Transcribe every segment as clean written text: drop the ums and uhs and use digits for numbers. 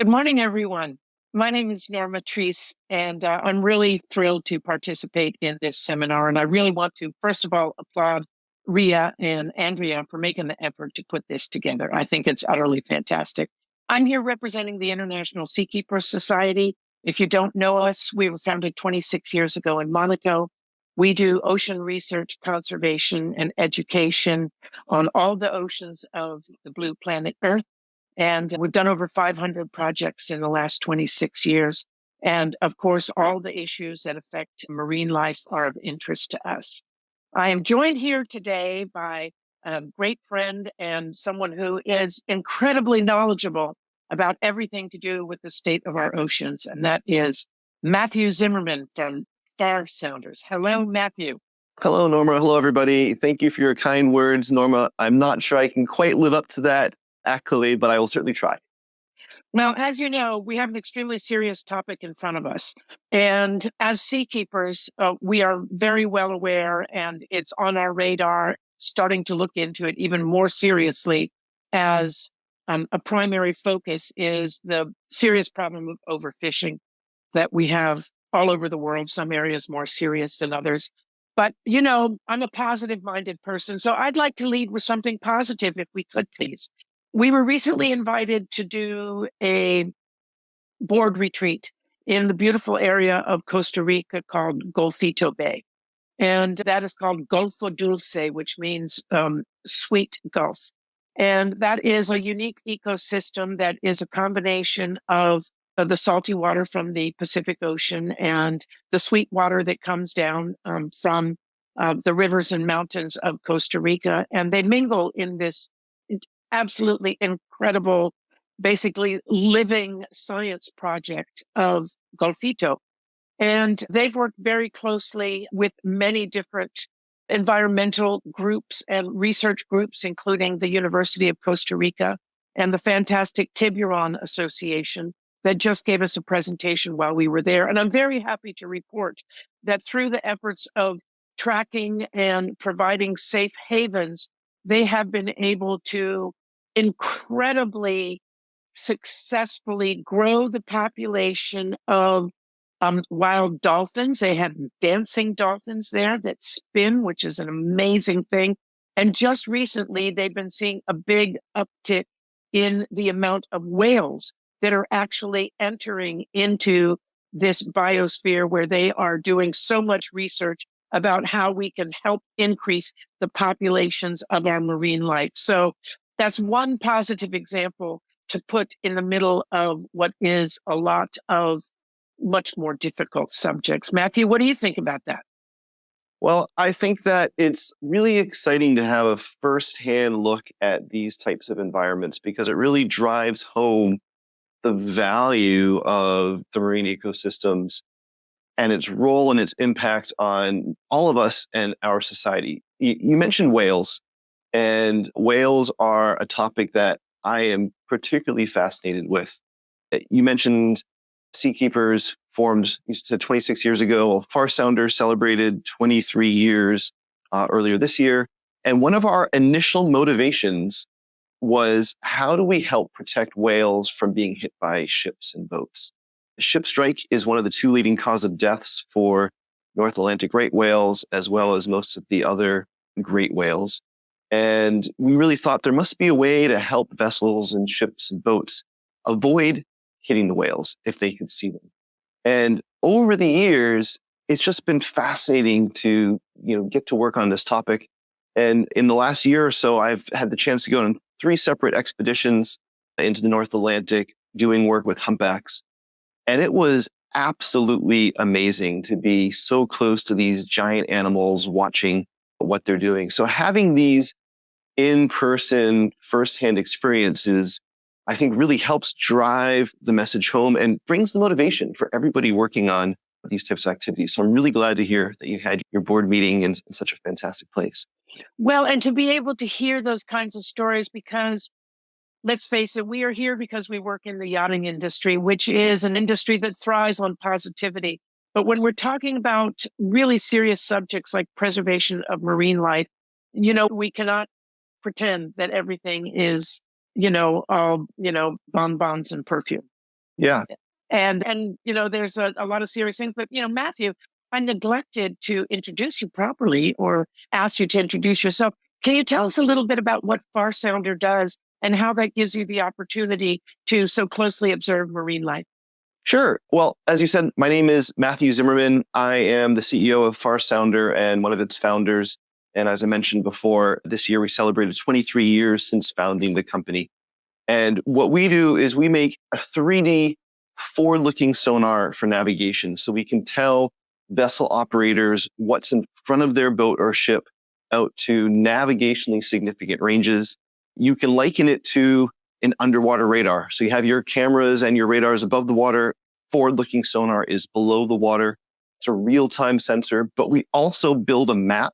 Good morning, everyone. My name is Norma Trease, and I'm really thrilled to participate in this seminar. And I really want to, first of all, applaud Ria and Andrea for making the effort to put this together. I think it's utterly fantastic. I'm here representing the International Seakeepers Society. If you don't know us, we were founded 26 years ago in Monaco. We do ocean research, conservation, and education on all the oceans of the blue planet Earth. And we've done over 500 projects in the last 26 years. And of course, all the issues that affect marine life are of interest to us. I am joined here today by a great friend and someone who is incredibly knowledgeable about everything to do with the state of our oceans. And that is Matthew Zimmerman from Farsounders. Hello, Matthew. Hello, Norma. Hello, everybody. Thank you for your kind words, Norma. I'm not sure I can quite live up to that accolade, but I will certainly try. Well, as you know, we have an extremely serious topic in front of us. And as seakeepers, we are very well aware, and it's on our radar, starting to look into it even more seriously as a primary focus is the serious problem of overfishing that we have all over the world, some areas more serious than others. But, you know, I'm a positive-minded person, so I'd like to lead with something positive, if we could, please. We were recently invited to do a board retreat in the beautiful area of Costa Rica called Golfito Bay. And that is called Golfo Dulce, which means sweet Gulf. And that is a unique ecosystem that is a combination of the salty water from the Pacific Ocean and the sweet water that comes down from the rivers and mountains of Costa Rica. And they mingle in this absolutely incredible, basically living science project of Golfito. And they've worked very closely with many different environmental groups and research groups, including the University of Costa Rica and the fantastic Tiburon Association that just gave us a presentation while we were there. And I'm very happy to report that through the efforts of tracking and providing safe havens, they have been able to incredibly successfully grow the population of wild dolphins. They have dancing dolphins there that spin, which is an amazing thing. And just recently, they've been seeing a big uptick in the amount of whales that are actually entering into this biosphere where they are doing so much research about how we can help increase the populations of our marine life. So that's one positive example to put in the middle of what is a lot of much more difficult subjects. Matthew, what do you think about that? Well, I think that it's really exciting to have a firsthand look at these types of environments because it really drives home the value of the marine ecosystems and its role and its impact on all of us and our society. You mentioned whales, and whales are a topic that I am particularly fascinated with. You mentioned Seakeepers formed, you said 26 years ago. Well, Farsounder celebrated 23 years earlier this year. And one of our initial motivations was, how do we help protect whales from being hit by ships and boats? A ship strike is one of the two leading causes of deaths for North Atlantic great whales, as well as most of the other great whales. And we really thought there must be a way to help vessels and ships and boats avoid hitting the whales if they could see them. And over the years, it's just been fascinating to, get to work on this topic. And in the last year or so, I've had the chance to go on 3 separate expeditions into the North Atlantic, doing work with humpbacks. And it was absolutely amazing to be so close to these giant animals, watching what they're doing. So having these in-person, firsthand experiences, I think really helps drive the message home and brings the motivation for everybody working on these types of activities. So I'm really glad to hear that you had your board meeting in such a fantastic place. Well, and to be able to hear those kinds of stories, because let's face it, we are here because we work in the yachting industry, which is an industry that thrives on positivity. But when we're talking about really serious subjects like preservation of marine life, we cannot pretend that everything is, all, bonbons and perfume. Yeah. And there's a lot of serious things. But, Matthew, I neglected to introduce you properly or ask you to introduce yourself. Can you tell us a little bit about what Farsounder does and how that gives you the opportunity to so closely observe marine life? Sure. Well, as you said, my name is Matthew Zimmerman. I am the CEO of Farsounder and one of its founders. And as I mentioned before, this year we celebrated 23 years since founding the company. And what we do is we make a 3D forward-looking sonar for navigation. So we can tell vessel operators what's in front of their boat or ship out to navigationally significant ranges. You can liken it to an underwater radar. So you have your cameras and your radars above the water. Forward-looking sonar is below the water. It's a real-time sensor, but we also build a map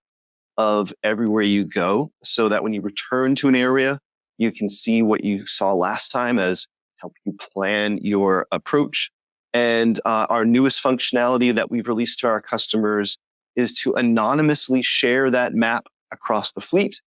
of everywhere you go so that when you return to an area, you can see what you saw last time as help you plan your approach. And our newest functionality that we've released to our customers is to anonymously share that map across the fleet,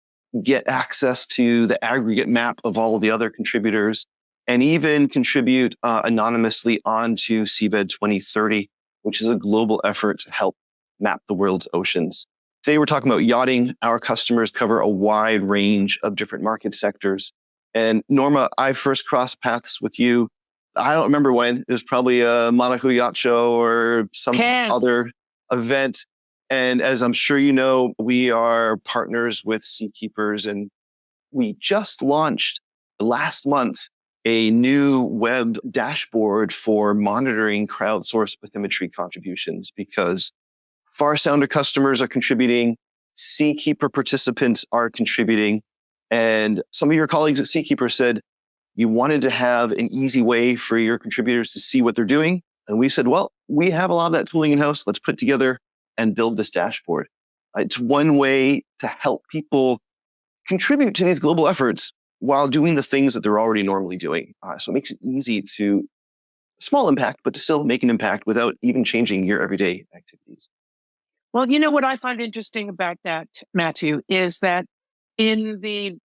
get access to the aggregate map of all of the other contributors, and even contribute anonymously onto Seabed 2030, which is a global effort to help map the world's oceans. Today, we're talking about yachting. Our customers cover a wide range of different market sectors. And Norma, I first crossed paths with you. I don't remember when. It was probably a Monaco yacht show or some other event. And as I'm sure you know, we are partners with Seakeepers, and we just launched last month a new web dashboard for monitoring crowdsourced bathymetry contributions, because Farsounder customers are contributing, Seakeeper participants are contributing, and some of your colleagues at Seakeeper said you wanted to have an easy way for your contributors to see what they're doing. And we said, well, we have a lot of that tooling in-house. Let's put it together and build this dashboard. It's one way to help people contribute to these global efforts while doing the things that they're already normally doing. So it makes it easy to small impact, but to still make an impact without even changing your everyday activities. Well, what I find interesting about that, Matthew, is that in the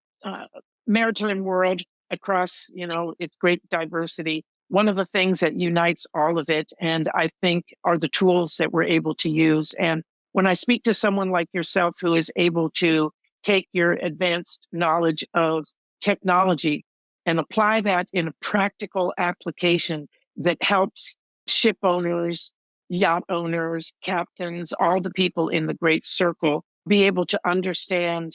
maritime world across, its great diversity, one of the things that unites all of it, and I think are the tools that we're able to use. And when I speak to someone like yourself who is able to take your advanced knowledge of technology and apply that in a practical application that helps ship owners, yacht owners, captains, all the people in the great circle be able to understand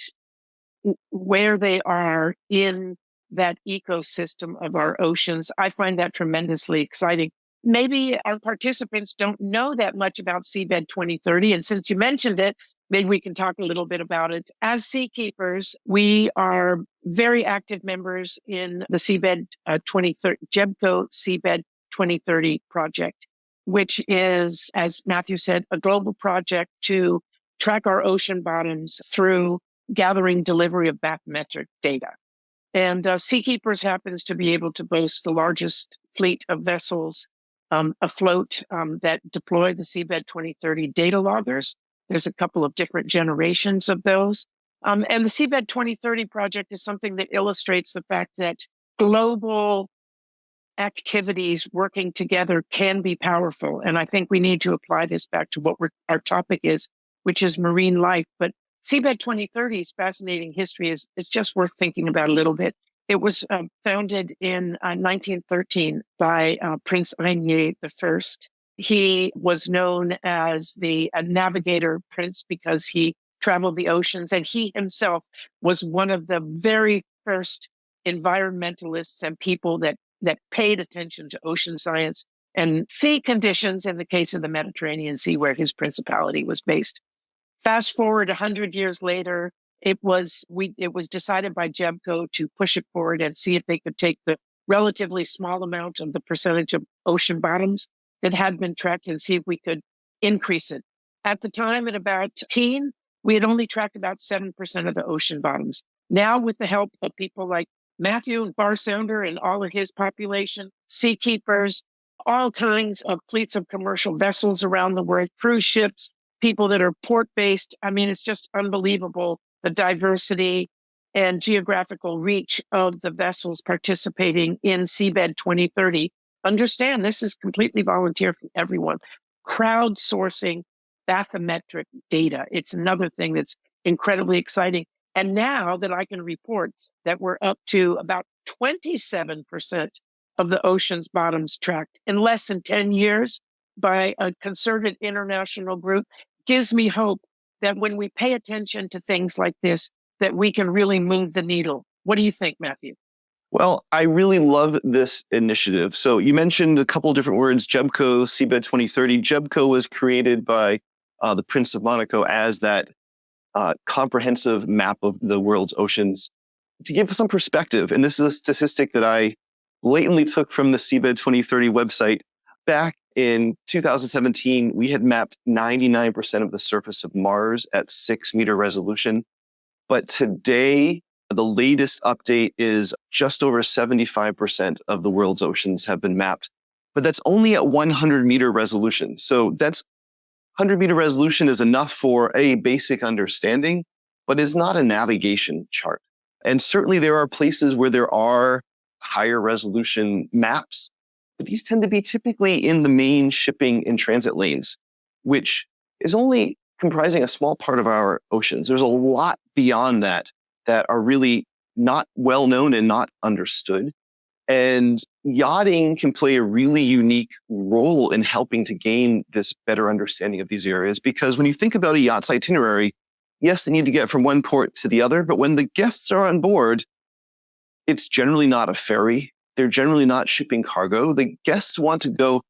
where they are in that ecosystem of our oceans. I find that tremendously exciting. Maybe our participants don't know that much about Seabed 2030. And since you mentioned it, maybe we can talk a little bit about it. As Seakeepers, we are very active members in the Seabed 2030, JEBCO Seabed 2030 project, which is, as Matthew said, a global project to track our ocean bottoms through gathering delivery of bathymetric data. And Seakeepers happens to be able to boast the largest fleet of vessels afloat that deploy the Seabed 2030 data loggers. There's a couple of different generations of those. And the Seabed 2030 project is something that illustrates the fact that global activities working together can be powerful. And I think we need to apply this back to what our topic is, which is marine life. But Seabed 2030's fascinating history is just worth thinking about a little bit. It was founded in 1913 by Prince Rainier I. He was known as the navigator prince because he traveled the oceans, and he himself was one of the very first environmentalists and people that paid attention to ocean science and sea conditions in the case of the Mediterranean Sea, where his principality was based. Fast forward 100 years later, it was decided by JEBCO to push it forward and see if they could take the relatively small amount of the percentage of ocean bottoms that had been tracked and see if we could increase it. At the time, at about we had only tracked about 7% of the ocean bottoms. Now, with the help of people like Matthew and Farsounder and all of his population, Seakeepers, all kinds of fleets of commercial vessels around the world, cruise ships, people that are port-based. I mean, it's just unbelievable, the diversity and geographical reach of the vessels participating in Seabed 2030. Understand, this is completely volunteer from everyone. Crowdsourcing bathymetric data. It's another thing that's incredibly exciting. And now that I can report that we're up to about 27% of the ocean's bottoms tracked in less than 10 years by a concerted international group, gives me hope that when we pay attention to things like this, that we can really move the needle. What do you think, Matthew? Well, I really love this initiative. So you mentioned a couple of different words, JEBCO, Seabed 2030. JEBCO was created by the Prince of Monaco as that comprehensive map of the world's oceans. To give some perspective, and this is a statistic that I blatantly took from the Seabed 2030 website, back in 2017, we had mapped 99% of the surface of Mars at 6-meter resolution. But today, the latest update is just over 75% of the world's oceans have been mapped, but that's only at 100-meter resolution. So that's 100-meter resolution is enough for a basic understanding, but is not a navigation chart. And certainly there are places where there are higher resolution maps, but these tend to be typically in the main shipping and transit lanes, which is only comprising a small part of our oceans. There's a lot beyond that are really not well known and not understood. And yachting can play a really unique role in helping to gain this better understanding of these areas. Because when you think about a yacht's itinerary, yes, they need to get from one port to the other, but when the guests are on board, it's generally not a ferry. They're generally not shipping cargo. The guests want to go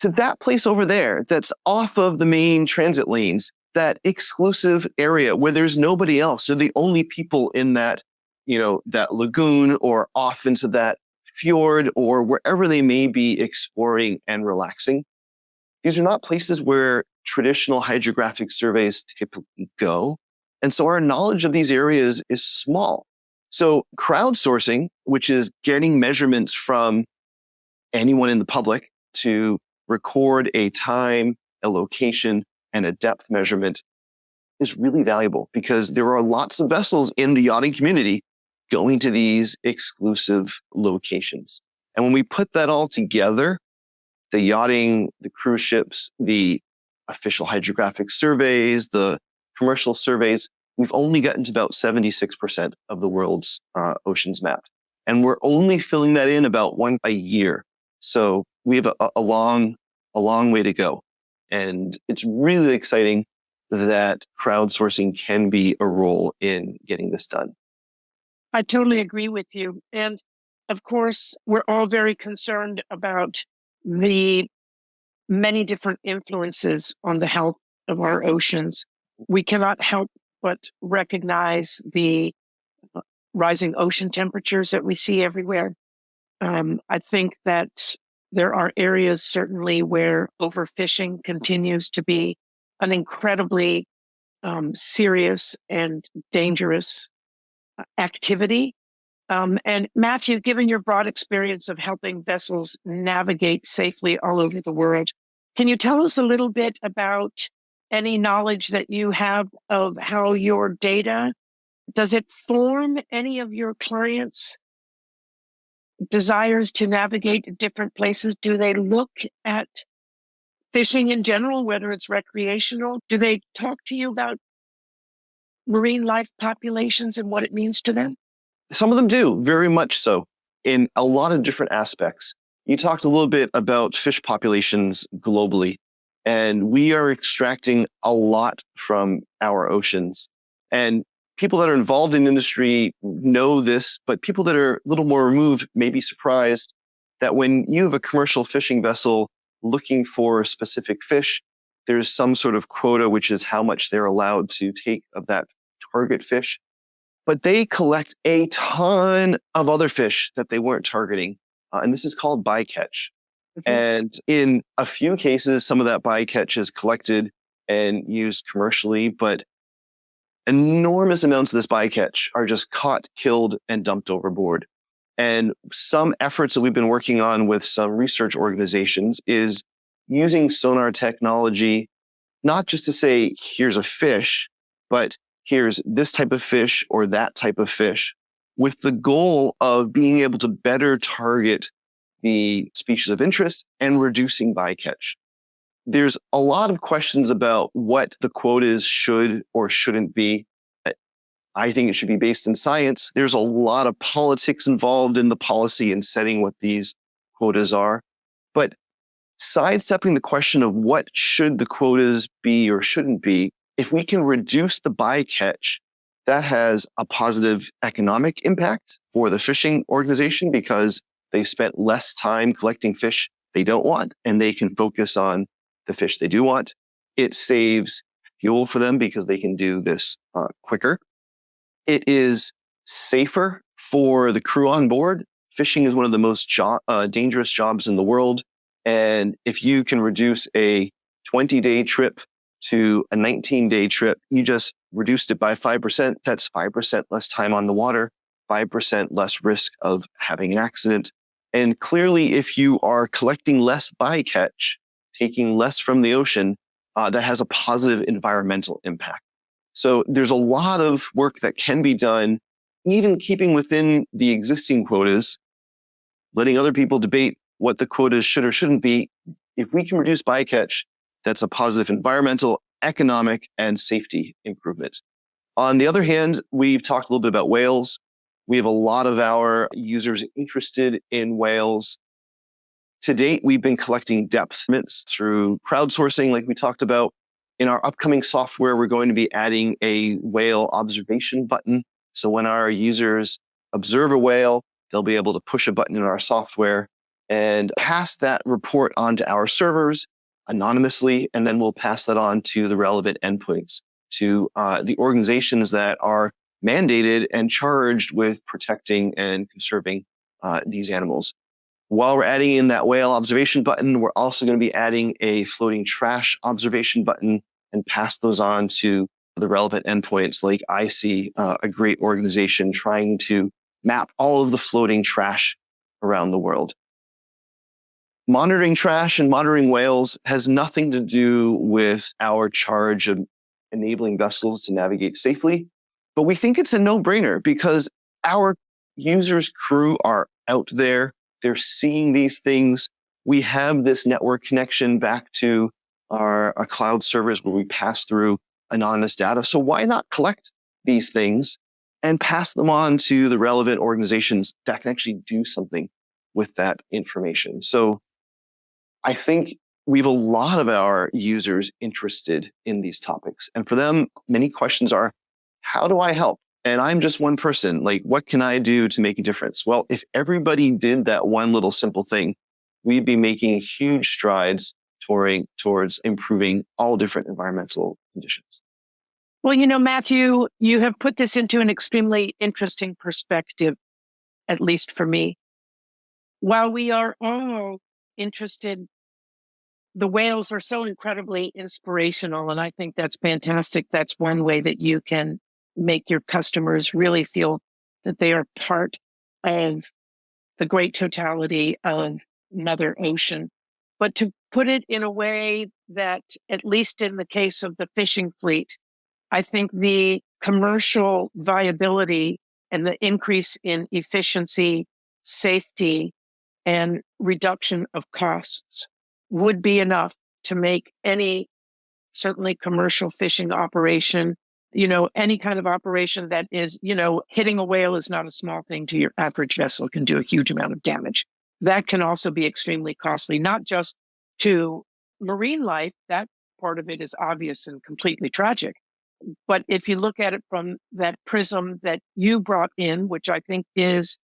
to that place over there that's off of the main transit lanes, that exclusive area where there's nobody else. They're the only people in that, that lagoon or off into that fjord or wherever they may be exploring and relaxing. These are not places where traditional hydrographic surveys typically go. And so our knowledge of these areas is small. So crowdsourcing, which is getting measurements from anyone in the public to record a time, a location, and a depth measurement, is really valuable because there are lots of vessels in the yachting community going to these exclusive locations. And when we put that all together, the yachting, the cruise ships, the official hydrographic surveys, the commercial surveys, we've only gotten to about 76% of the world's oceans mapped. And we're only filling that in about one a year. So we have a long way to go. And it's really exciting that crowdsourcing can be a role in getting this done. I totally agree with you. And of course, we're all very concerned about the many different influences on the health of our oceans. We cannot help but recognize the rising ocean temperatures that we see everywhere. I think that there are areas certainly where overfishing continues to be an incredibly serious and dangerous activity. And Matthew, given your broad experience of helping vessels navigate safely all over the world, can you tell us a little bit about any knowledge that you have of how your data, does it form any of your clients' desires to navigate different places? Do they look at fishing in general, whether it's recreational? Do they talk to you about marine life populations and what it means to them? Some of them do, very much so, in a lot of different aspects. You talked a little bit about fish populations globally, and we are extracting a lot from our oceans. And people that are involved in the industry know this, but people that are a little more removed may be surprised that when you have a commercial fishing vessel looking for a specific fish, there's some sort of quota, which is how much they're allowed to take of that target fish. But they collect a ton of other fish that they weren't targeting. And this is called bycatch. And in a few cases, some of that bycatch is collected and used commercially, but enormous amounts of this bycatch are just caught, killed, and dumped overboard. And some efforts that we've been working on with some research organizations is using sonar technology, not just to say, here's a fish, but here's this type of fish or that type of fish, with the goal of being able to better target the species of interest and reducing bycatch. There's a lot of questions about what the quotas should or shouldn't be. I think it should be based in science. There's a lot of politics involved in the policy and setting what these quotas are. But sidestepping the question of what should the quotas be or shouldn't be, if we can reduce the bycatch, that has a positive economic impact for the fishing organization because they spent less time collecting fish they don't want, and they can focus on the fish they do want. It saves fuel for them because they can do this quicker. It is safer for the crew on board. Fishing is one of the most dangerous jobs in the world. And if you can reduce a 20-day trip to a 19-day trip, you just reduced it by 5%. That's 5% less time on the water, 5% less risk of having an accident. And clearly, if you are collecting less bycatch, taking less from the ocean, that has a positive environmental impact. So there's a lot of work that can be done, even keeping within the existing quotas, letting other people debate what the quotas should or shouldn't be. If we can reduce bycatch, that's a positive environmental, economic, and safety improvement. On the other hand, we've talked a little bit about whales. We have a lot of our users interested in whales. To date, we've been collecting depth estimates through crowdsourcing, like we talked about. In our upcoming software, we're going to be adding a whale observation button. So when our users observe a whale, they'll be able to push a button in our software and pass that report onto our servers anonymously, and then we'll pass that on to the relevant endpoints, to the organizations that are mandated and charged with protecting and conserving these animals. While we're adding in that whale observation button, we're also going to be adding a floating trash observation button and pass those on to the relevant endpoints. Like I see a great organization trying to map all of the floating trash around the world. Monitoring trash and monitoring whales has nothing to do with our charge of enabling vessels to navigate safely, but we think it's a no-brainer because our users' crew are out there. They're seeing these things. We have this network connection back to our cloud servers where we pass through anonymous data. So why not collect these things and pass them on to the relevant organizations that can actually do something with that information? So I think we have a lot of our users interested in these topics. And for them, many questions are, how do I help? And I'm just one person. Like, what can I do to make a difference? Well, if everybody did that one little simple thing, we'd be making huge strides towards improving all different environmental conditions. Well, Matthew, you have put this into an extremely interesting perspective, at least for me. While we are all interested, the whales are so incredibly inspirational, and I think that's fantastic. That's one way that you can make your customers really feel that they are part of the great totality of Mother Ocean. But to put it in a way that, at least in the case of the fishing fleet, I think the commercial viability and the increase in efficiency, safety, and reduction of costs would be enough to make any, certainly commercial fishing operation, any kind of operation that is, hitting a whale is not a small thing to your average vessel. It can do a huge amount of damage. That can also be extremely costly, not just to marine life. That part of it is obvious and completely tragic. But if you look at it from that prism that you brought in, which I think is,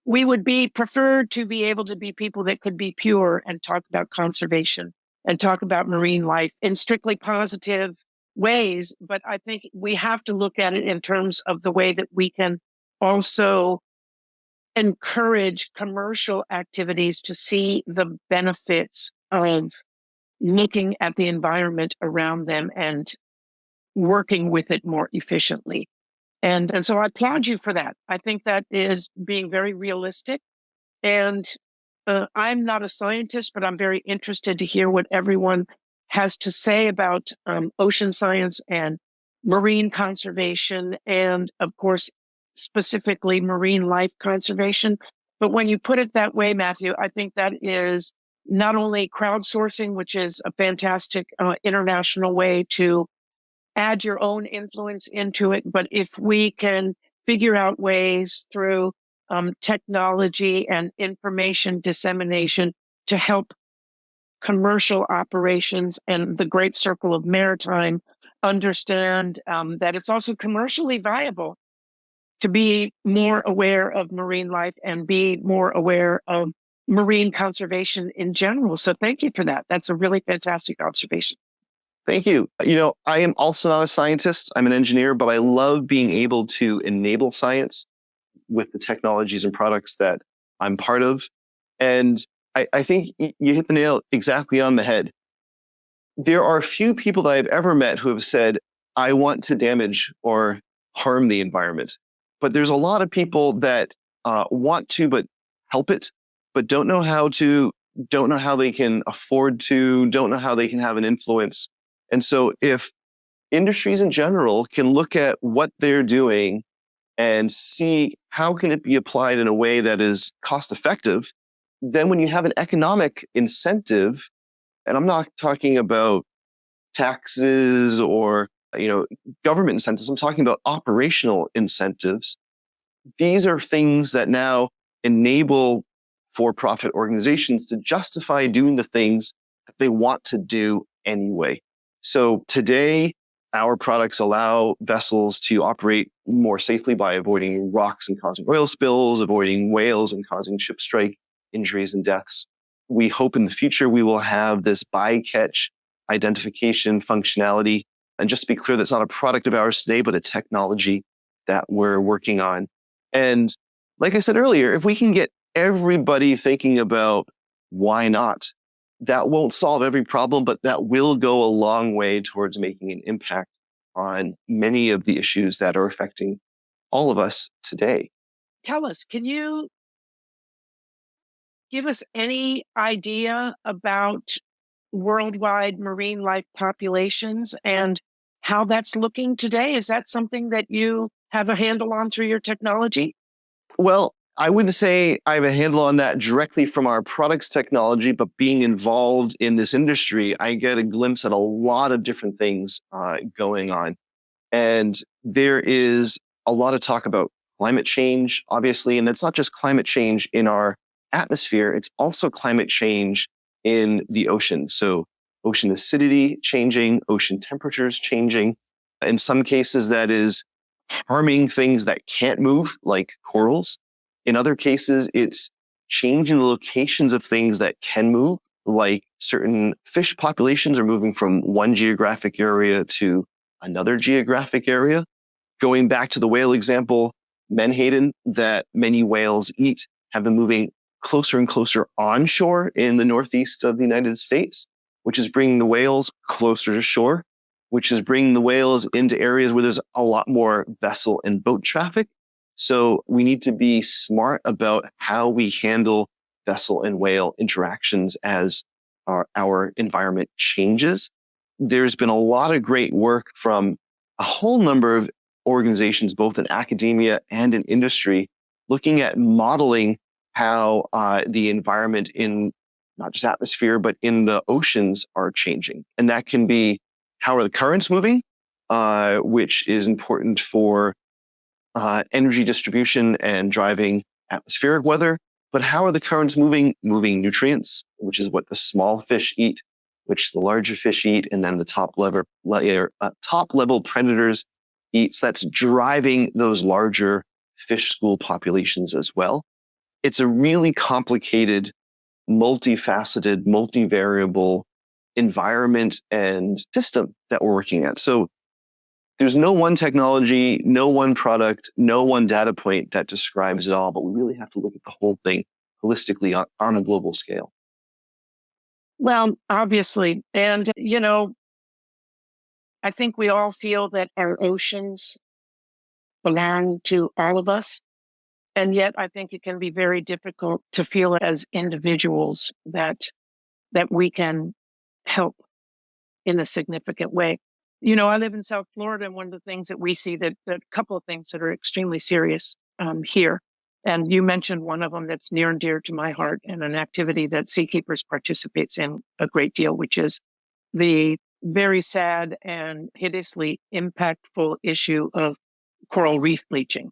we would be preferred to be able to be people that could be pure and talk about conservation and talk about marine life in strictly positive ways. But I think we have to look at it in terms of the way that we can also encourage commercial activities to see the benefits of looking at the environment around them and working with it more efficiently. And so I applaud you for that. I think that is being very realistic. And I'm not a scientist, but I'm very interested to hear what everyone has to say about ocean science and marine conservation, and of course, specifically marine life conservation. But when you put it that way, Matthew, I think that is not only crowdsourcing, which is a fantastic international way to add your own influence into it, but if we can figure out ways through technology and information dissemination to help commercial operations and the great circle of maritime understand that it's also commercially viable to be more aware of marine life and be more aware of marine conservation in general. So thank you for that. That's a really fantastic observation. Thank you. I am also not a scientist. I'm an engineer, but I love being able to enable science with the technologies and products that I'm part of. And I think you hit the nail exactly on the head. There are few people that I've ever met who have said, I want to damage or harm the environment. But there's a lot of people that want to, but help it, but don't know how to, don't know how they can afford to, don't know how they can have an influence. And so if industries in general can look at what they're doing and see how can it be applied in a way that is cost effective, then when you have an economic incentive, and I'm not talking about taxes or government incentives, I'm talking about operational incentives. These are things that now enable for-profit organizations to justify doing the things that they want to do anyway. So today, our products allow vessels to operate more safely by avoiding rocks and causing oil spills, avoiding whales and causing ship strike injuries and deaths. We hope in the future we will have this bycatch identification functionality. And just to be clear, that's not a product of ours today, but a technology that we're working on. And like I said earlier, if we can get everybody thinking about why not, that won't solve every problem, but that will go a long way towards making an impact on many of the issues that are affecting all of us today. Tell us, can you give us any idea about worldwide marine life populations and how that's looking today? Is that something that you have a handle on through your technology? Well, I wouldn't say I have a handle on that directly from our products technology, but being involved in this industry, I get a glimpse at a lot of different things going on. And there is a lot of talk about climate change, obviously, and it's not just climate change in our atmosphere, it's also climate change in the ocean. So ocean acidity changing, ocean temperatures changing. In some cases, that is harming things that can't move, like corals. In other cases, it's changing the locations of things that can move, like certain fish populations are moving from one geographic area to another geographic area. Going back to the whale example, menhaden that many whales eat have been moving closer and closer onshore in the northeast of the United States, which is bringing the whales closer to shore, which is bringing the whales into areas where there's a lot more vessel and boat traffic. So we need to be smart about how we handle vessel and whale interactions as our environment changes. There's been a lot of great work from a whole number of organizations, both in academia and in industry, looking at modeling how the environment in not just atmosphere, but in the oceans are changing. And that can be how are the currents moving, which is important for energy distribution and driving atmospheric weather. But how are the currents moving nutrients, which is what the small fish eat, which the larger fish eat, and then the top level predators eat. So that's driving those larger fish school populations as well. It's a really complicated, multifaceted, multivariable environment and system that we're working at. So there's no one technology, no one product, no one data point that describes it all, but we really have to look at the whole thing holistically on a global scale. Well, obviously. And, I think we all feel that our oceans belong to all of us. And yet I think it can be very difficult to feel as individuals that we can help in a significant way. I live in South Florida, and one of the things that we see that a couple of things that are extremely serious here And you mentioned one of them that's near and dear to my heart and an activity that Seakeepers participates in a great deal, which is the very sad and hideously impactful issue of coral reef bleaching.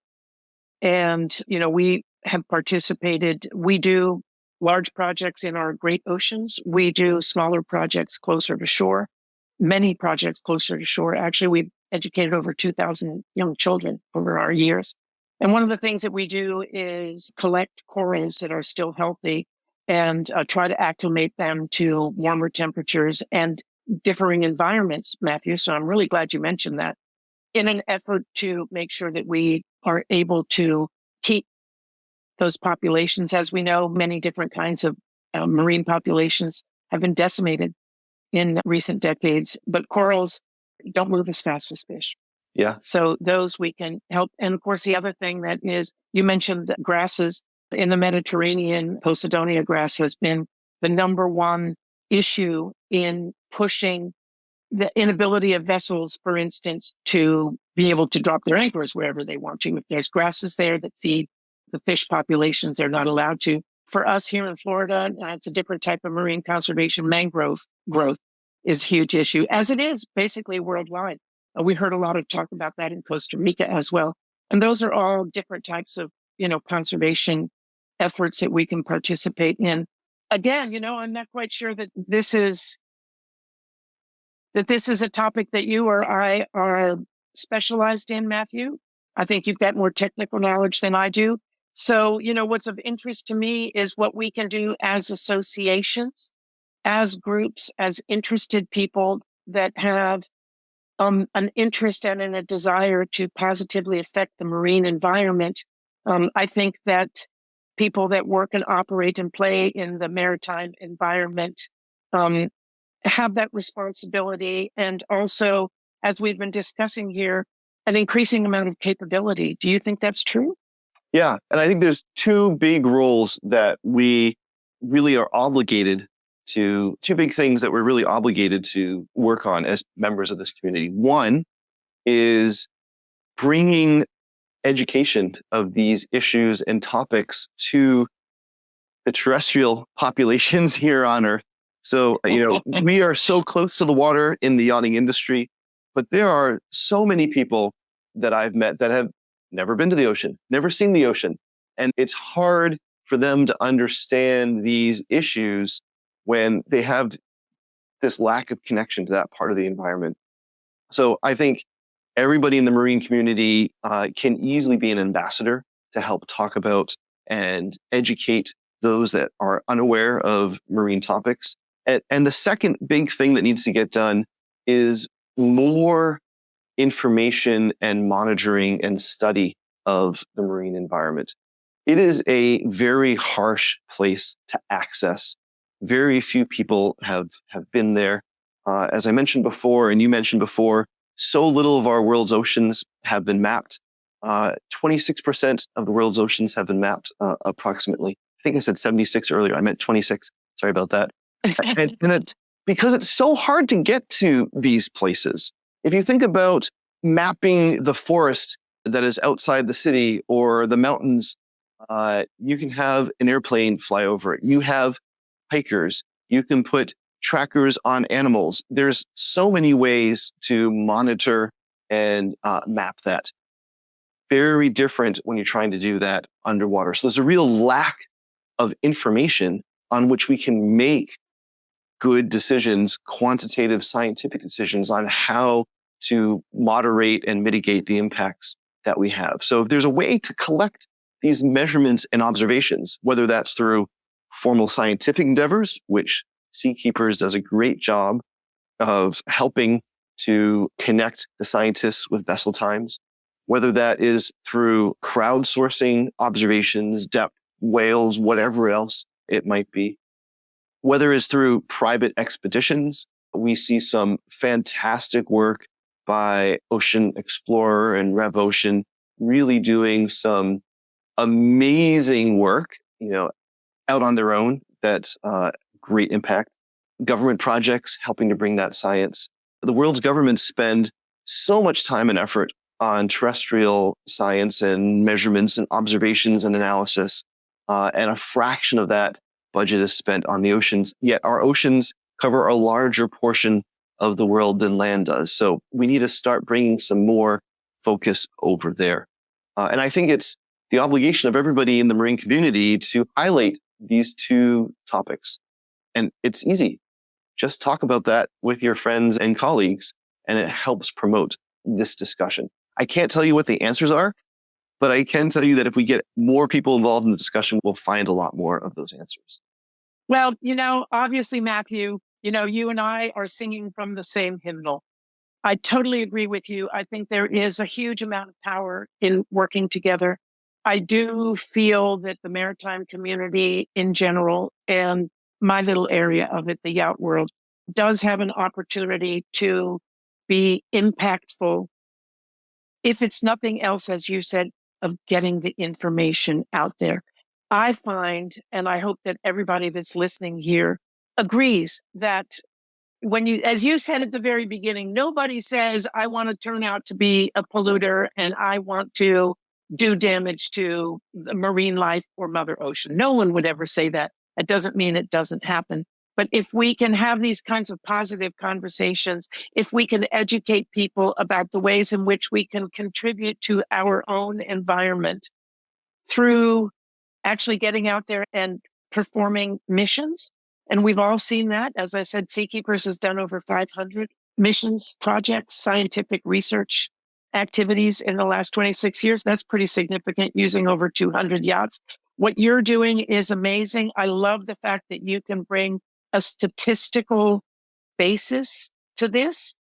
And, we have participated. We do large projects in our great oceans. We do smaller projects closer to shore, many projects closer to shore. Actually, we've educated over 2,000 young children over our years. And one of the things that we do is collect corals that are still healthy and try to acclimate them to warmer temperatures and differing environments, Matthew. So I'm really glad you mentioned that, in an effort to make sure that we are able to keep those populations. As we know, many different kinds of marine populations have been decimated in recent decades, but corals don't move as fast as fish. Yeah. So those we can help. And of course, the other thing that is, you mentioned that grasses in the Mediterranean. Posidonia grass has been the number one issue in pushing the inability of vessels, for instance, to be able to drop their anchors wherever they want to. If there's grasses there that feed the fish populations, they're not allowed to. For us here in Florida, it's a different type of marine conservation. Mangrove growth is a huge issue, as it is basically worldwide. We heard a lot of talk about that in Costa Rica as well. And those are all different types of, conservation efforts that we can participate in. Again, I'm not quite sure that this is a topic that you or I are specialized in, Matthew. I think you've got more technical knowledge than I do. So, what's of interest to me is what we can do as associations, as groups, as interested people that have an interest and a desire to positively affect the marine environment. I think that people that work and operate and play in the maritime environment have that responsibility, and also, as we've been discussing here, an increasing amount of capability. Do you think that's true? Yeah. And I think there's two big roles that we really are obligated to, two big things that we're really obligated to work on as members of this community. One is bringing education of these issues and topics to the terrestrial populations here on Earth. So, we are so close to the water in the yachting industry, but there are so many people that I've met that have never been to the ocean, never seen the ocean. And it's hard for them to understand these issues when they have this lack of connection to that part of the environment. So I think everybody in the marine community can easily be an ambassador to help talk about and educate those that are unaware of marine topics. And the second big thing that needs to get done is more information and monitoring and study of the marine environment. It is a very harsh place to access. Very few people have been there. As I mentioned before, and you mentioned before, so little of our world's oceans have been mapped. 26% of the world's oceans have been mapped, approximately. I think I said 76 earlier. I meant 26. Sorry about that. and it's because it's so hard to get to these places. If you think about mapping the forest that is outside the city or the mountains, you can have an airplane fly over it. You have hikers. You can put trackers on animals. There's so many ways to monitor and map that. Very different when you're trying to do that underwater. So there's a real lack of information on which we can make good decisions, quantitative scientific decisions on how to moderate and mitigate the impacts that we have. So if there's a way to collect these measurements and observations, whether that's through formal scientific endeavors, which Seakeepers does a great job of helping to connect the scientists with vessel times, whether that is through crowdsourcing observations, depth, whales, whatever else it might be, whether it's through private expeditions. We see some fantastic work by Ocean Explorer and Rev Ocean really doing some amazing work, out on their own. That's great impact. Government projects helping to bring that science. The world's governments spend so much time and effort on terrestrial science and measurements and observations and analysis, and a fraction of that budget is spent on the oceans. Yet our oceans cover a larger portion of the world than land does. So we need to start bringing some more focus over there. And I think it's the obligation of everybody in the marine community to highlight these two topics. And it's easy. Just talk about that with your friends and colleagues, and it helps promote this discussion. I can't tell you what the answers are, but I can tell you that if we get more people involved in the discussion, we'll find a lot more of those answers. Well, obviously, Matthew, you and I are singing from the same hymnal. I totally agree with you. I think there is a huge amount of power in working together. I do feel that the maritime community in general and my little area of it, the yacht world, does have an opportunity to be impactful, if it's nothing else, as you said, of getting the information out there. I find, and I hope that everybody that's listening here agrees, that as you said at the very beginning, nobody says, I want to turn out to be a polluter and I want to do damage to the marine life or Mother Ocean. No one would ever say that. That doesn't mean it doesn't happen. But if we can have these kinds of positive conversations, if we can educate people about the ways in which we can contribute to our own environment through actually getting out there and performing missions. And we've all seen that. As I said, Seakeepers has done over 500 missions, projects, scientific research activities in the last 26 years. That's pretty significant, using over 200 yachts. What you're doing is amazing. I love the fact that you can bring a statistical basis to this.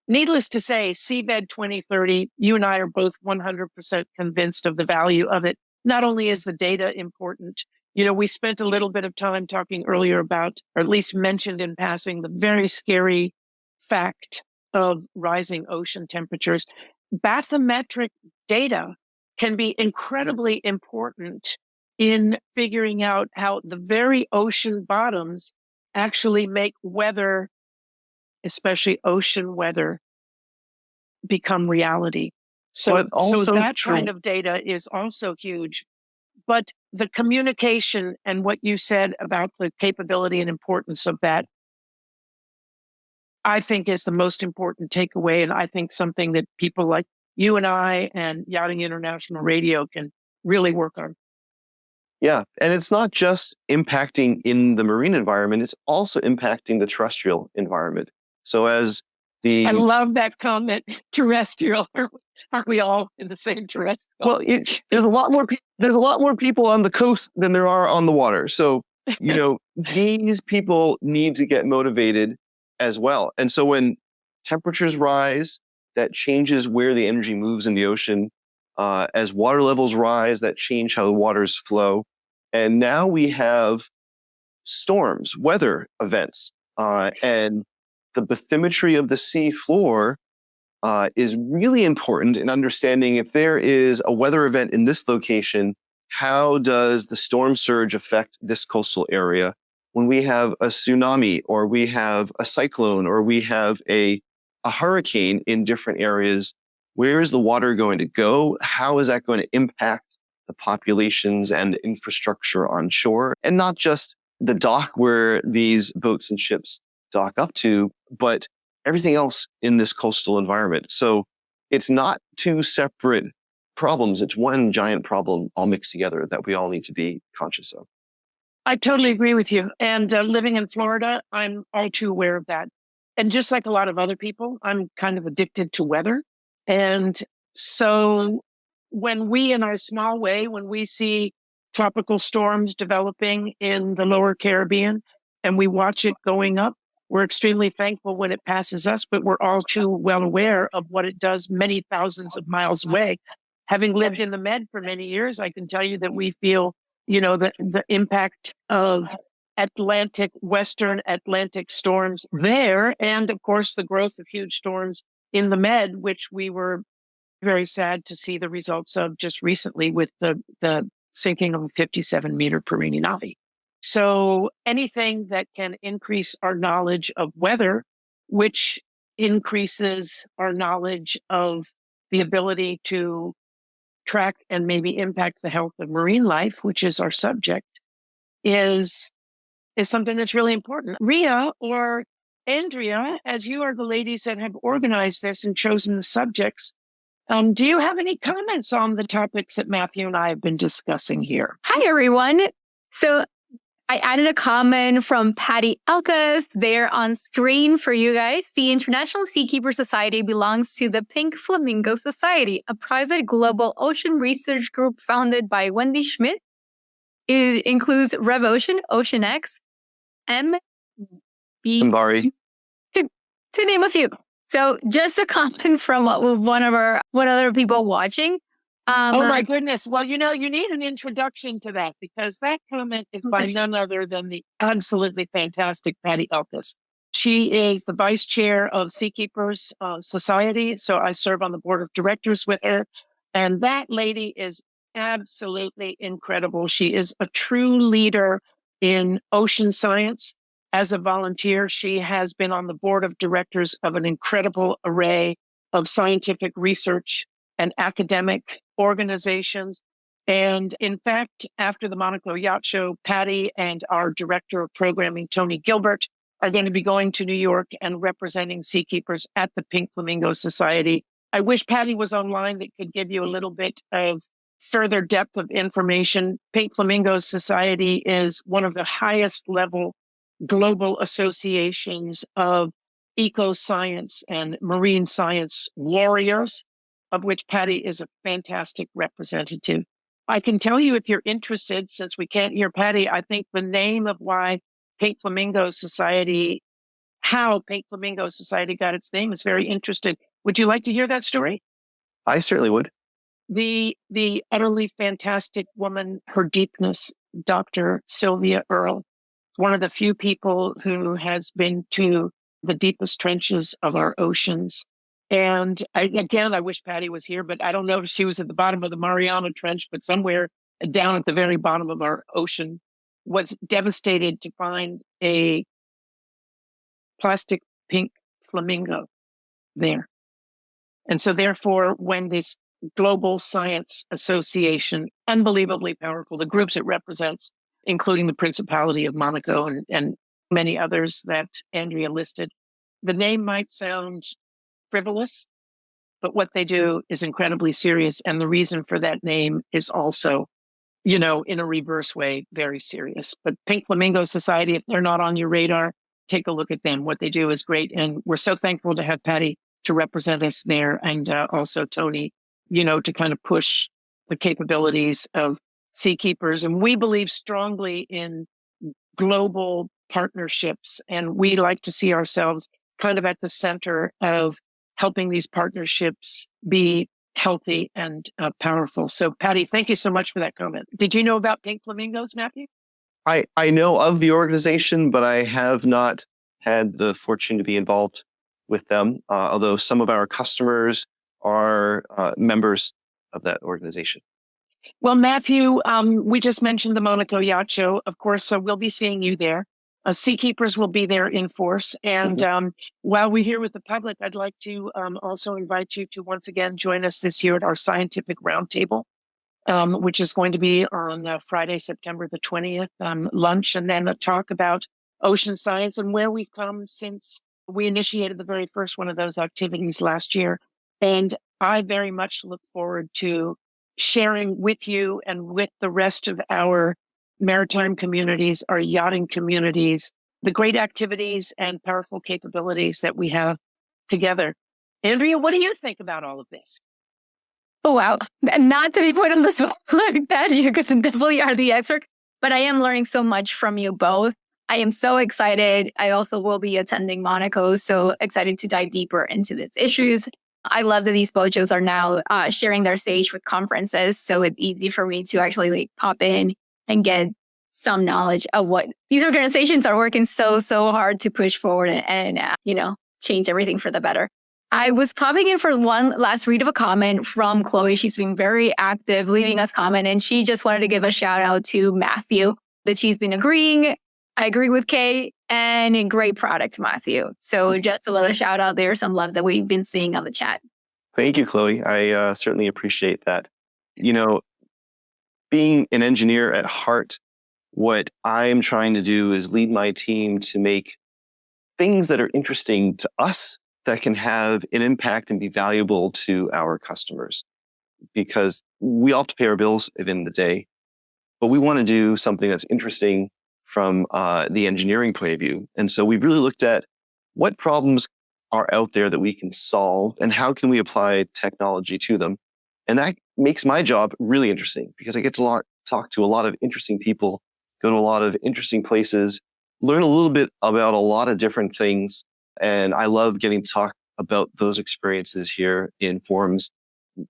Needless to say, Seabed 2030, you and I are both 100% convinced of the value of it. Not only is the data important, we spent a little bit of time talking earlier about, or at least mentioned in passing, the very scary fact of rising ocean temperatures. Bathymetric data can be incredibly important in figuring out how the very ocean bottoms actually make weather, especially ocean weather, become reality. So that kind of data is also huge. But the communication and what you said about the capability and importance of that, I think, is the most important takeaway. And I think something that people like you and I and Yachting International Radio can really work on. Yeah. And it's not just impacting in the marine environment, it's also impacting the terrestrial environment. So I love that comment, terrestrial. Aren't we all in the same terrestrial? Well, there's a lot more people on the coast than there are on the water. So, these people need to get motivated as well. And so when temperatures rise, that changes where the energy moves in the ocean. As water levels rise, that change how the waters flow. And now we have storms, weather events, and the bathymetry of the sea floor is really important in understanding if there is a weather event in this location, how does the storm surge affect this coastal area? When we have a tsunami, or we have a cyclone, or we have a hurricane in different areas, where is the water going to go? How is that going to impact the populations and infrastructure on shore? And not just the dock where these boats and ships dock up to, but everything else in this coastal environment. So it's not two separate problems. It's one giant problem all mixed together that we all need to be conscious of. I totally agree with you. And living in Florida, I'm all too aware of that. And just like a lot of other people, I'm kind of addicted to weather. And so when we, in our small way, when we see tropical storms developing in the lower Caribbean and we watch it going up, we're extremely thankful when it passes us, but we're all too well aware of what it does many thousands of miles away. Having lived in the Med for many years, I can tell you that we feel, the impact of Western Atlantic storms there. And of course, the growth of huge storms in the Med, which we were very sad to see the results of just recently with the sinking of a 57-meter Perini Navi. So anything that can increase our knowledge of weather, which increases our knowledge of the ability to track and maybe impact the health of marine life, which is our subject, is something that's really important. Ria or Andrea, as you are the ladies that have organized this and chosen the subjects, do you have any comments on the topics that Matthew and I have been discussing here? Hi, everyone. So I added a comment from Patty Elkas there on screen for you guys. The International Seakeepers Society belongs to the Pink Flamingo Society, a private global ocean research group founded by Wendy Schmidt. It includes Rev Ocean, Ocean X, MB, Mbari. to name a few. So just a comment from one other people watching. Oh my goodness. Well, you need an introduction to that, because that comment is by none other than the absolutely fantastic Patty Elkas. She is the vice chair of Seakeepers Society. So I serve on the board of directors with her. And that lady is absolutely incredible. She is a true leader in ocean science. As a volunteer, she has been on the board of directors of an incredible array of scientific research and academic organizations. And in fact, after the Monaco Yacht Show, Patty and our director of programming, Tony Gilbert, are going to be going to New York and representing seakeepers at the Pink Flamingo Society. I wish Patty was online that could give you a little bit of further depth of information. Pink Flamingo Society is one of the highest level global associations of eco-science and marine science warriors, of which Patty is a fantastic representative. I can tell you, if you're interested, since we can't hear Patty, I think the name of how Pink Flamingo Society got its name is very interesting. Would you like to hear that story? I certainly would. The utterly fantastic woman, her deepness, Dr. Sylvia Earle, one of the few people who has been to the deepest trenches of our oceans. And I wish Patty was here, but I don't know if she was at the bottom of the Mariana Trench, but somewhere down at the very bottom of our ocean, was devastated to find a plastic pink flamingo there. And so therefore, when this Global Science Association, unbelievably powerful, the groups it represents, including the Principality of Monaco and many others that Andrea listed. The name might sound frivolous, but what they do is incredibly serious. And the reason for that name is also, in a reverse way, very serious. But Pink Flamingo Society, if they're not on your radar, take a look at them. What they do is great. And we're so thankful to have Patty to represent us there, and also Tony, to kind of push the capabilities of seakeepers. And we believe strongly in global partnerships, and we like to see ourselves kind of at the center of helping these partnerships be healthy and powerful. So Patty, thank you so much for that comment. Did you know about Pink Flamingos, Matthew? I know of the organization, but I have not had the fortune to be involved with them, although some of our customers are members of that organization. Well, Matthew, we just mentioned the Monaco Yacht Show. Of course, so we'll be seeing you there. Seakeepers will be there in force. And while we're here with the public, I'd like to also invite you to once again join us this year at our scientific roundtable, which is going to be on Friday, September the 20th, lunch, and then a talk about ocean science and where we've come since we initiated the very first one of those activities last year. And I very much look forward to sharing with you and with the rest of our maritime communities, our yachting communities, the great activities and powerful capabilities that we have together. Andrea, what do you think about all of this? Oh, wow. Not to be put on the spot like that, you definitely are the expert, but I am learning so much from you both. I am so excited. I also will be attending Monaco, so excited to dive deeper into these issues. I love that these boat shows are now sharing their stage with conferences, so it's easy for me to actually pop in and get some knowledge of what these organizations are working so hard to push forward and change everything for the better. I was popping in for one last read of a comment from Chloe. She's been very active, leaving us comment, and she just wanted to give a shout out to Matthew that she's been agreeing. I agree with Kay, and a great product, Matthew. So just a little shout out there, some love that we've been seeing on the chat. Thank you, Chloe. I certainly appreciate that. You know, being an engineer at heart, what I'm trying to do is lead my team to make things that are interesting to us that can have an impact and be valuable to our customers. Because we all have to pay our bills at the end of the day, but we want to do something that's interesting from the engineering point of view. And so we've really looked at what problems are out there that we can solve and how can we apply technology to them. And that makes my job really interesting because I get to talk to a lot of interesting people, go to a lot of interesting places, learn a little bit about a lot of different things. And I love getting to talk about those experiences here in forums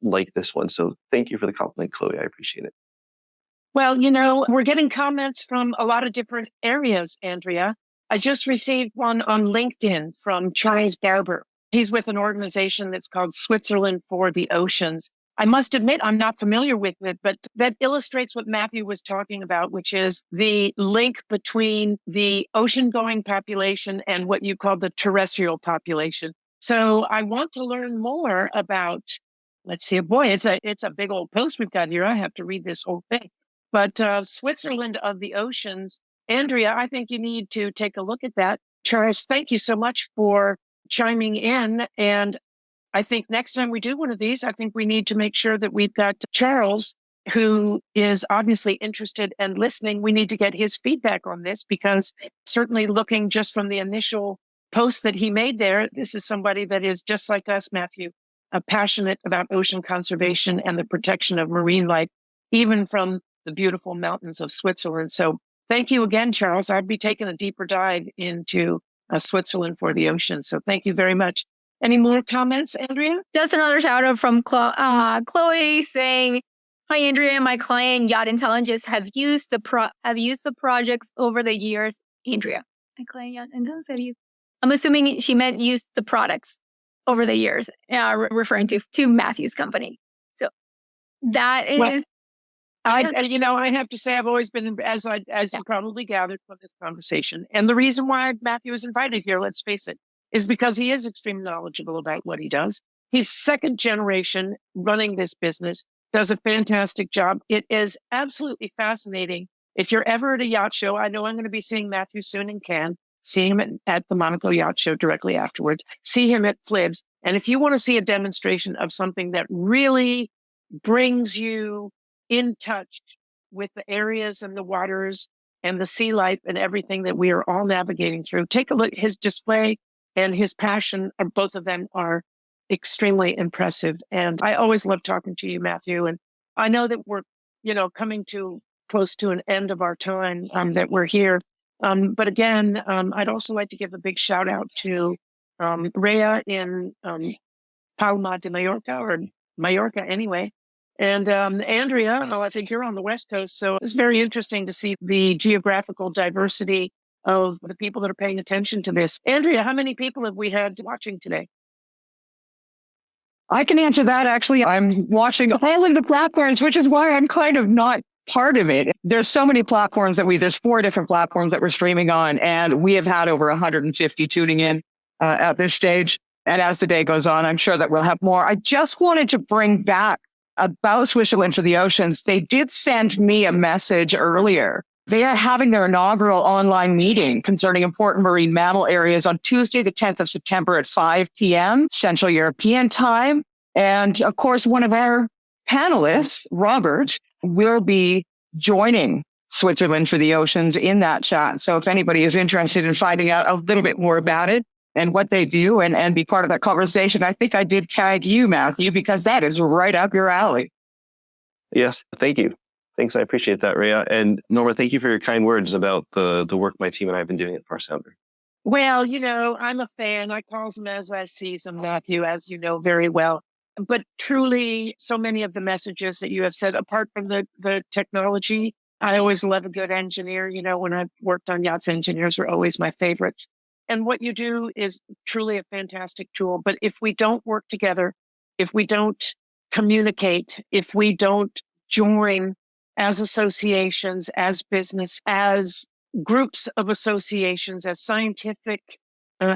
like this one. So thank you for the compliment, Chloe. I appreciate it. Well, we're getting comments from a lot of different areas, Andrea. I just received one on LinkedIn from Charles Barber. He's with an organization that's called Switzerland for the Oceans. I must admit, I'm not familiar with it, but that illustrates what Matthew was talking about, which is the link between the ocean-going population and what you call the terrestrial population. So I want to learn more about, let's see, boy, it's a big old post we've got here. I have to read this whole thing. But Switzerland of the Oceans, Andrea, I think you need to take a look at that. Charles, thank you so much for chiming in. And I think next time we do one of these, I think we need to make sure that we've got Charles, who is obviously interested and listening. We need to get his feedback on this because certainly looking just from the initial post that he made there, this is somebody that is just like us, Matthew, passionate about ocean conservation and the protection of marine life, even from the beautiful mountains of Switzerland. So thank you again, Charles. I'd be taking a deeper dive into Switzerland for the ocean. So thank you very much. Any more comments, Andrea? Just another shout out from Chloe saying, "Hi, Andrea. My client Yacht Intelligence have used the projects over the years." Andrea, my client Yacht Intelligence. I'm assuming she meant use the products over the years, referring to Matthew's company. So that is. Well, I have to say, I've always been, as you probably gathered from this conversation, and the reason why Matthew is invited here, let's face it, is because he is extremely knowledgeable about what he does. He's second generation running this business, does a fantastic job. It is absolutely fascinating. If you're ever at a yacht show, I know I'm going to be seeing Matthew soon in Cannes, seeing him at the Monaco Yacht Show directly afterwards, see him at FLIBS. And if you want to see a demonstration of something that really brings you in touch with the areas and the waters and the sea life and everything that we are all navigating through, take a look. His display and his passion, both of them are extremely impressive. And I always love talking to you, Matthew. And I know that we're, coming to close to an end of our time that we're here. But again, I'd also like to give a big shout out to Rhea in Palma de Mallorca, or Mallorca anyway. And Andrea, I think you're on the West Coast. So it's very interesting to see the geographical diversity of the people that are paying attention to this. Andrea, how many people have we had watching today? I can answer that. Actually, I'm watching all of the platforms, which is why I'm kind of not part of it. There's so many platforms there's 4 different platforms that we're streaming on, and we have had over 150 tuning in at this stage. And as the day goes on, I'm sure that we'll have more. I just wanted to bring back about Switzerland for the Oceans. They did send me a message earlier. They are having their inaugural online meeting concerning important marine mammal areas on Tuesday, the 10th of September at 5 p.m. Central European time. And of course, one of our panelists, Robert, will be joining Switzerland for the Oceans in that chat. So if anybody is interested in finding out a little bit more about it and what they do and be part of that conversation, I think I did tag you, Matthew, because that is right up your alley. Yes, thank you. Thanks, I appreciate that, Rhea. And Norma, thank you for your kind words about the work my team and I have been doing at Farsounder. Well, I'm a fan. I call them as I see them, Matthew, as you know very well. But truly, so many of the messages that you have said, apart from the technology, I always love a good engineer. When I've worked on yachts, engineers were always my favorites. And what you do is truly a fantastic tool. But if we don't work together, if we don't communicate, if we don't join as associations, as business, as groups of associations, as scientific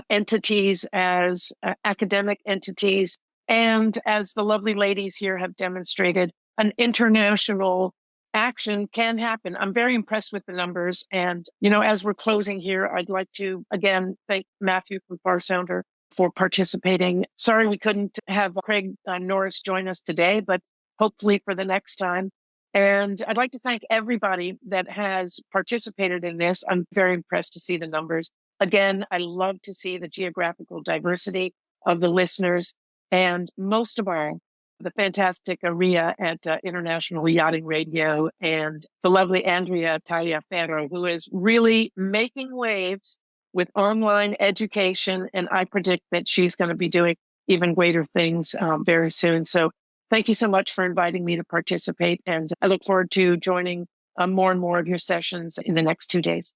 entities, as academic entities, And as the lovely ladies here have demonstrated, an international action can happen. I'm very impressed with the numbers. And, as we're closing here, I'd like to again thank Matthew from Farsounder for participating. Sorry we couldn't have Craig Norris join us today, but hopefully for the next time. And I'd like to thank everybody that has participated in this. I'm very impressed to see the numbers. Again, I love to see the geographical diversity of the listeners. And most of all, the fantastic Aria at International Yachting Radio and the lovely Andrea Taliaferro, who is really making waves with online education. And I predict that she's going to be doing even greater things very soon. So thank you so much for inviting me to participate. And I look forward to joining more and more of your sessions in the next 2 days.